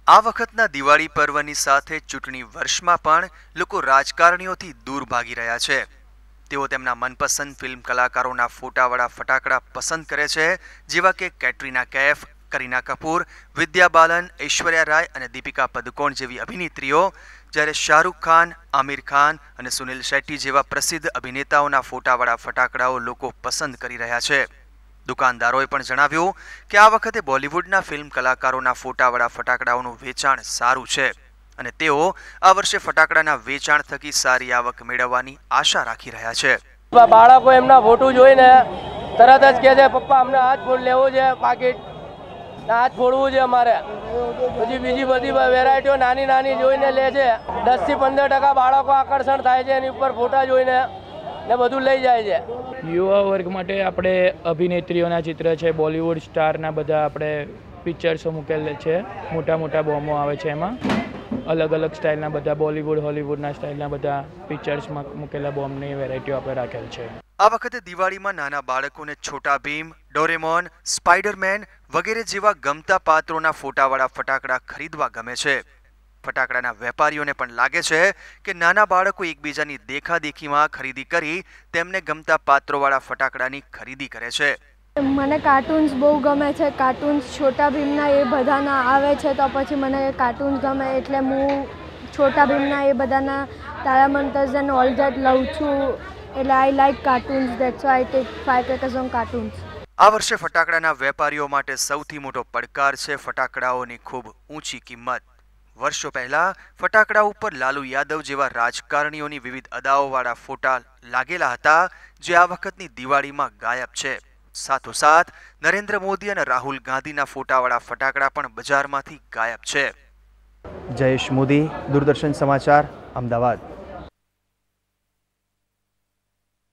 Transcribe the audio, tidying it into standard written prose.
આ વખતના દિવાળી પર્વની સાથે ચૂંટણી વર્ષમાં પણ લોકો રાજકારણીઓથી દૂર ભાગી રહ્યા છે। તેઓ તેમના મનપસંદ ફિલ્મ કલાકારોના ફોટાવાળા ફટાકડા પસંદ કરે છે, જેવા કે કેટરીના કૈફ, કરીના કપૂર, વિદ્યા બાલન, ઐશ્વર્યા રાય અને દીપિકા પદુકોણ જેવી અભિનેત્રીઓ, જ્યારે શાહરૂખ ખાન, આમિર ખાન અને સુનિલ શેટ્ટી જેવા પ્રસિદ્ધ અભિનેતાઓના ફોટાવાળા ફટાકડાઓ લોકો પસંદ કરી રહ્યા છે। દુકાનદારોએ પણ જણાવ્યું કે આ વખતે બોલિવૂડના ફિલ્મ કલાકારોના ફોટાવાળા ફટાકડાઓનું વેચાણ સારું છે અને તેઓ આ વર્ષે ફટાકડાના વેચાણ થકી સારી આવક મેળવવાની આશા રાખી રહ્યા છે। બાળકો એમના ફોટો જોઈને તરત જ કહે છે, પપ્પા અમને આ જ ફોન લેવો છે, પાકીટ આ જ ફોડવું છે અમારે। પછી બીજી બધી વેરાયટીઓ નાની નાની જોઈને લે છે। 10 થી 15% બાળકો આકર્ષણ થાય છે એની ઉપર ફોટા જોઈને ને બધું લઈ જાય છે। યુવા વર્ગ માટે આપણે અભિનેત્રીઓના ચિત્ર છે, બોલિવૂડ સ્ટારના બધા આપણે પિક્ચર્સો મૂકેલ છે, મોટા મોટા બોમ્બો આવે છે, એમાં અલગ અલગ સ્ટાઇલના બધા બોલિવૂડ હોલિવૂડના સ્ટાઇલના બધા પિક્ચર્સમાં મૂકેલા બોમ્બની વેરાયટીઓ આપણે રાખેલ છે। આ વખતે દિવાળીમાં નાના બાળકોને છોટા ભીમ, ડોરેમોન, સ્પાઈડરમેન વગેરે જેવા ગમતા પાત્રોના ફોટાવાળા ફટાકડા ખરીદવા ગમે છે। ફટાકડાના વેપારીઓને પણ લાગે છે કે નાના બાળકો એકબીજાની દેખાદેખીમાં ખરીદી કરી તેમને ગમતા પાત્રોવાળા ફટાકડાની ખરીદી કરે છે। મને કાર્ટૂન્સ બહુ ગમે છે। કાર્ટૂન્સ છોટા ભીમના એ બધાના આવે છે, તો પછી મને કાર્ટૂન્સ ગમે એટલે હું છોટા ભીમના એ બધાના તારા મંતર્સ એન્ડ ઓલ ધેટ લઉં છું। એટલે I like cartoons, that's why I take firecrackers on cartoons. આ વર્ષે ફટાકડાના વેપારીઓ માટે સૌથી મોટો પડકાર છે ફટાકડાઓની ખૂબ ઊંચી કિંમત। વર્ષો પહેલા ફટાકડા ઉપર લાલુ યાદવ જેવા રાજકારણીઓની વિવિધ અદાઓવાળા ફોટા લાગેલા હતા, જે આ વખતની દિવાળીમાં ગાયબ છે। સાથોસાથ નરેન્દ્ર મોદી અને રાહુલ ગાંધીના ફોટાવાળા ફટાકડા પણ બજારમાંથી ગાયબ છે। જયેશ મોદી, દૂરદર્શન સમાચાર, અમદાવાદ।